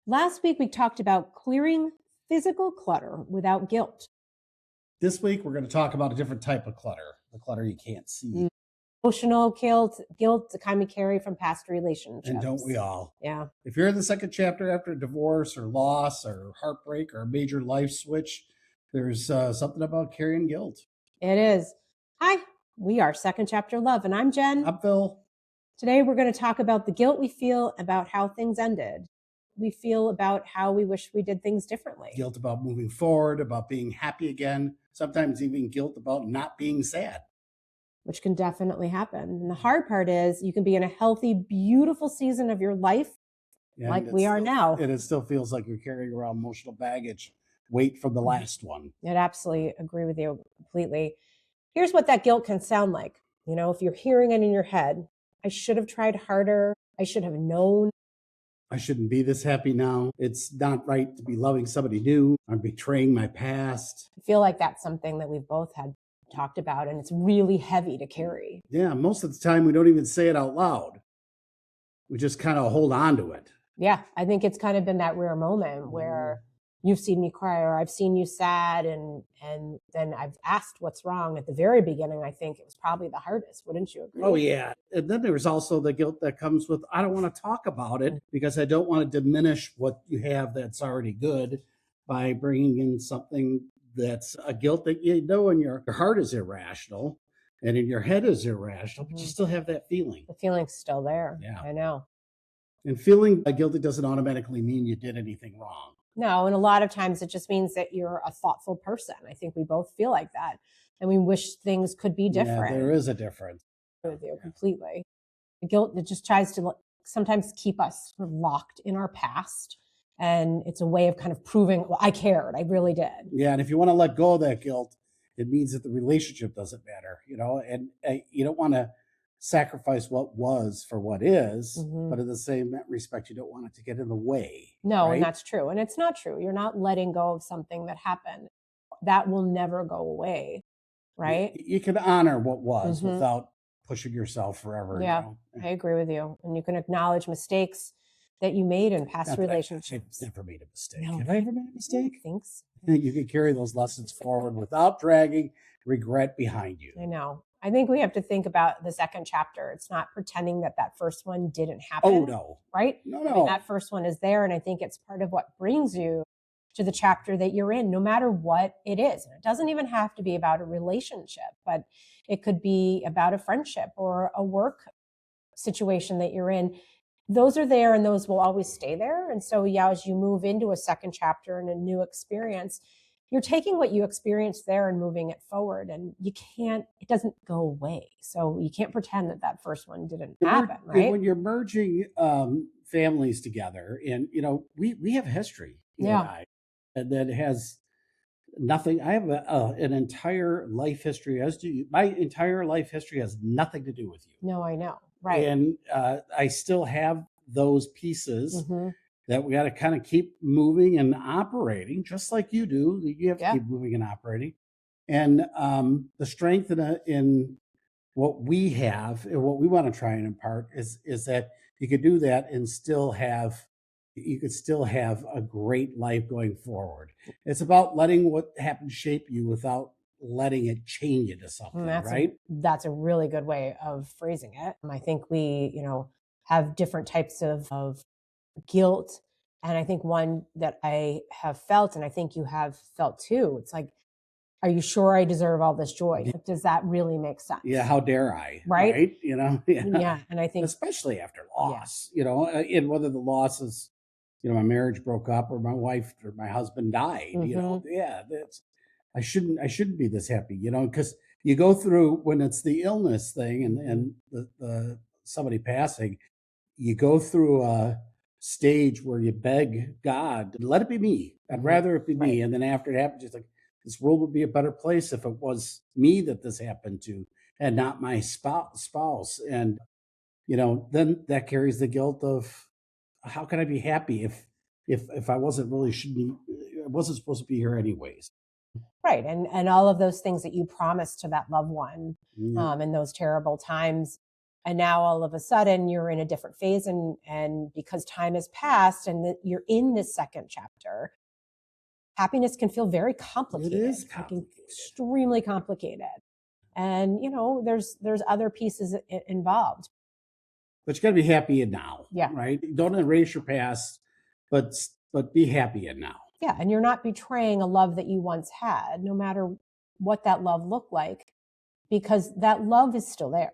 Last week, we talked about clearing physical clutter without guilt. This week, we're going to talk about a different type of clutter, the clutter you can't see. Emotional guilt, the kind we carry from past relationships. And don't we all? Yeah. If you're in the second chapter after a divorce or loss or heartbreak or a major life switch, there's something about carrying guilt. It is. Hi, we are Second Chapter Love, and I'm Jen. I'm Phil. Today, we're going to talk about the guilt we feel about how things ended. We feel about how we wish we did things differently. Guilt about moving forward, about being happy again, sometimes even guilt about not being sad. Which can definitely happen. And the hard part is you can be in a healthy, beautiful season of your life like we are now. And it still feels like you're carrying around emotional baggage, weight from the last one. I'd absolutely agree with you completely. Here's what that guilt can sound like. You know, if you're hearing it in your head, I should have tried harder. I should have known. I shouldn't be this happy now. It's not right to be loving somebody new. I'm betraying my past. I feel like that's something that we've both had talked about, and it's really heavy to carry. Yeah, most of the time we don't even say it out loud. We just kind of hold on to it. Yeah, I think it's kind of been that rare moment where you've seen me cry or I've seen you sad, and then I've asked what's wrong. At the very beginning, I think it was probably the hardest. Wouldn't you agree? Oh, yeah. And then there's also the guilt that comes with, I don't want to talk about it because I don't want to diminish what you have that's already good by bringing in something that's a guilt that you know in your heart is irrational and in your head is irrational, but you still have that feeling. The feeling's still there. Yeah. I know. And feeling guilty doesn't automatically mean you did anything wrong. No, and a lot of times it just means that you're a thoughtful person. I think we both feel like that. And we wish things could be different. Yeah, there is a difference. With you completely. The guilt that just tries to sometimes keep us sort of locked in our past. And it's a way of kind of proving, well, I cared. I really did. Yeah, and if you want to let go of that guilt, it means that the relationship doesn't matter, you know, and you don't want to sacrifice what was for what is, but in the same respect, you don't want it to get in the way. No, right? And that's true. And it's not true. You're not letting go of something that happened. That will never go away, right? You can honor what was without pushing yourself forever. Yeah, you know? I agree with you. And you can acknowledge mistakes that you made in past relationships. I've never made a mistake. No. Have I ever made a mistake? Thanks. I think you can carry those lessons forward without dragging regret behind you. I know. I think we have to think about the second chapter. It's not pretending that first one didn't happen. Oh, no. Right? No. I mean, that first one is there. And I think it's part of what brings you to the chapter that you're in, no matter what it is. And it doesn't even have to be about a relationship, but it could be about a friendship or a work situation that you're in. Those are there and those will always stay there. And so, yeah, as you move into a second chapter and a new experience, you're taking what you experienced there and moving it forward, and it doesn't go away. So you can't pretend that first one didn't happen, right? When you're merging families together, and, you know, we have history. And that has nothing. I have an entire life history, as do you. My entire life history has nothing to do with you. No, I know. Right. And I still have those pieces that we got to kind of keep moving and operating, just like you do. You have to keep moving and operating. And the strength in what we have and what we want to try and impart is that you could do that and you could still have a great life going forward. It's about letting what happened shape you without letting it change into something, right? That's a really good way of phrasing it. I think we, have different types of guilt. And I think one that I have felt, and I think you have felt too, it's like, are you sure I deserve all this joy? Does that really make sense? Yeah, how dare I? Right? You know? Yeah. And I think especially after loss, and whether the loss is, my marriage broke up or my wife or my husband died, I shouldn't be this happy, because you go through when it's the illness thing and the somebody passing, you go through a stage where you beg God, let it be me. I'd rather it be me. And then after it happens, it's like, this world would be a better place if it was me that this happened to and not my spouse. And, then that carries the guilt of how can I be happy if I wasn't supposed to be here anyways. Right. And all of those things that you promised to that loved one in those terrible times, And now all of a sudden you're in a different phase, and because time has passed and you're in this second chapter, happiness can feel very complicated. It is complicated. Like extremely complicated. And there's other pieces involved. But you got to be happy in now. Yeah. Right. Don't erase your past, but be happy in now. Yeah. And you're not betraying a love that you once had, no matter what that love looked like, because that love is still there.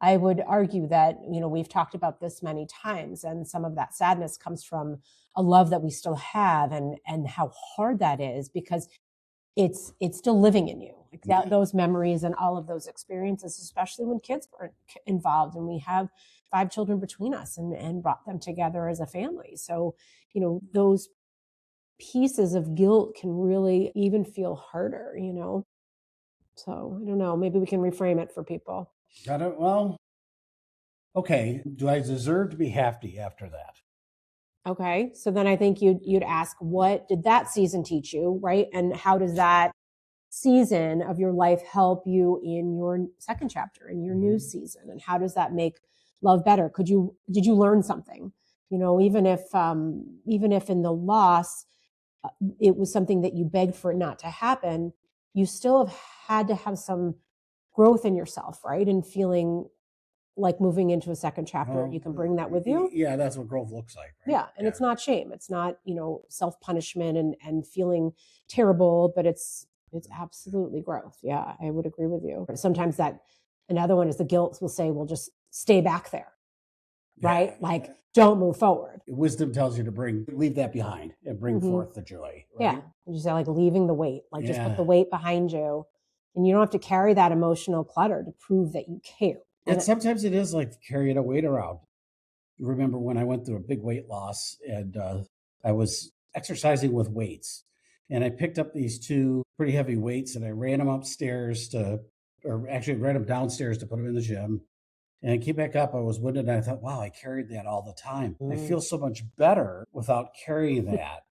I would argue that, we've talked about this many times, and some of that sadness comes from a love that we still have, and how hard that is, because it's still living in you. Like that, those memories and all of those experiences, especially when kids weren't involved, and we have 5 children between us and brought them together as a family. So, those pieces of guilt can really even feel harder, So I don't know, maybe we can reframe it for people. Well, okay. Do I deserve to be happy after that? Okay. So then I think you'd ask, what did that season teach you, right? And how does that season of your life help you in your second chapter, in your new season? And how does that make love better? did you learn something? Even if in the loss, it was something that you begged for it not to happen, you still have had to have some growth in yourself, right? And feeling like moving into a second chapter, you can bring that with you. Yeah, that's what growth looks like. Right? Yeah. And it's not shame. It's not, self-punishment and feeling terrible, but it's absolutely growth. Yeah, I would agree with you. Sometimes another one is the guilt will say, well, just stay back there, right? Like, don't move forward. Wisdom tells you to leave that behind and bring forth the joy. Right? Yeah. You say, like, leaving the weight, like just put the weight behind you, and you don't have to carry that emotional clutter to prove that you care. And sometimes it is like carrying a weight around. You remember when I went through a big weight loss, and I was exercising with weights, and I picked up these 2 pretty heavy weights, and I ran them upstairs or actually ran them downstairs to put them in the gym. And I came back up, I was winded, and I thought, wow, I carried that all the time. I feel so much better without carrying that.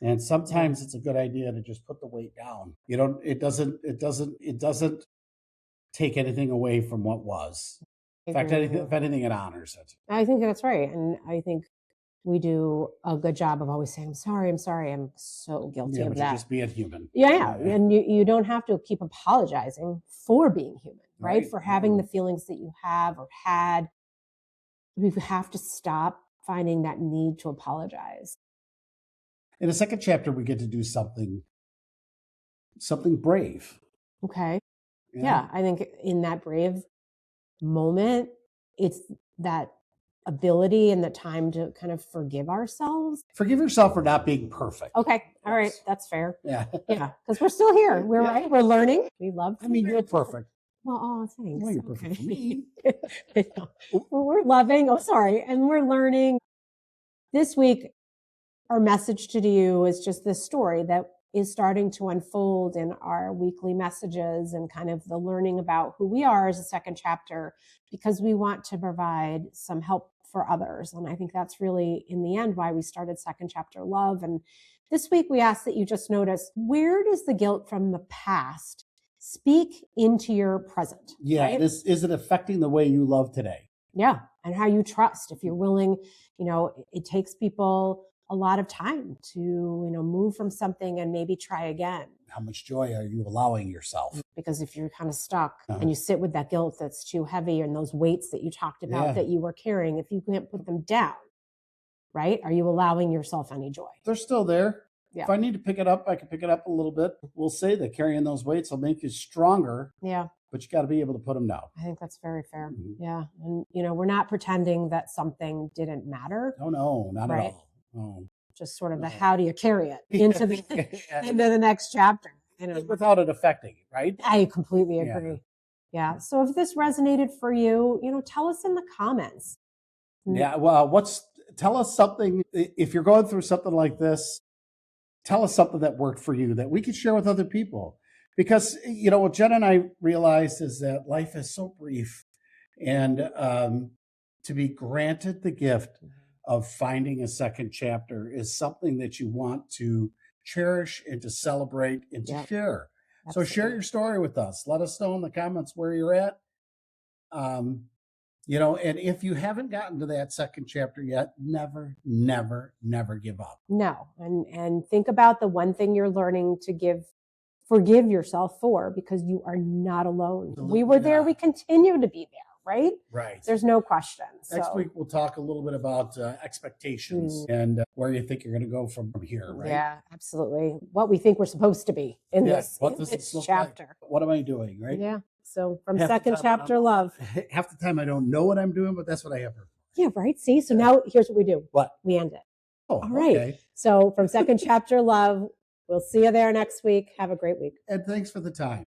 And sometimes it's a good idea to just put the weight down. It doesn't take anything away from what was. In fact, if anything, it honors it. I think that's right. And I think we do a good job of always saying, I'm sorry, I'm so guilty of that. You're just being human. Yeah. And you don't have to keep apologizing for being human, right? For having the feelings that you have or had. We have to stop finding that need to apologize. In the second chapter, we get to do something brave. Okay. Yeah. I think in that brave moment, it's that ability and the time to kind of forgive ourselves. Forgive yourself for not being perfect. Okay. All right. That's fair. Yeah. Yeah. Because we're still here. We're right. We're learning. We love. You're perfect. Well, thanks. Well, you're perfect for me. Well, we're loving. Oh, sorry. And we're learning. This week, our message to you is just this story that is starting to unfold in our weekly messages, and kind of the learning about who we are as a second chapter, because we want to provide some help for others. And I think that's really, in the end, why we started Second Chapter Love. And this week, we ask that you just notice, where does the guilt from the past speak into your present? Yeah. Right? Is it affecting the way you love today? Yeah. And how you trust. If you're willing, it takes people a lot of time to, move from something and maybe try again. How much joy are you allowing yourself? Because if you're kind of stuck and you sit with that guilt that's too heavy, and those weights that you talked about that you were carrying, if you can't put them down, right? Are you allowing yourself any joy? They're still there. Yeah. If I need to pick it up, I can pick it up a little bit. We'll say that carrying those weights will make you stronger. Yeah. But you got to be able to put them down. I think that's very fair. Yeah. And, we're not pretending that something didn't matter. No, not at all. No. Just sort of the how do you carry it into the next chapter. Without it affecting, right? I completely agree. Yeah. So if this resonated for you, tell us in the comments. Yeah. Well, tell us something. If you're going through something like this, tell us something that worked for you that we could share with other people. Because, what Jen and I realized is that life is so brief, and to be granted the gift of finding a second chapter is something that you want to cherish and to celebrate and to share. Absolutely. So share your story with us. Let us know in the comments where you're at. And if you haven't gotten to that second chapter yet, never, never, never give up. No. And think about the one thing you're learning to forgive yourself for, because you are not alone. We were there. We continue to be there, right? Right. There's no question. Next week, we'll talk a little bit about expectations and where you think you're going to go from here, right? Yeah, absolutely. What we think we're supposed to be in this chapter. Like? What am I doing, right? Yeah. So from second chapter, love. Half the time I don't know what I'm doing, but that's what I have her. Yeah, right. See, so now here's what we do. What? We end it. Oh, all right. Okay. So from second chapter, love. We'll see you there next week. Have a great week. And thanks for the time.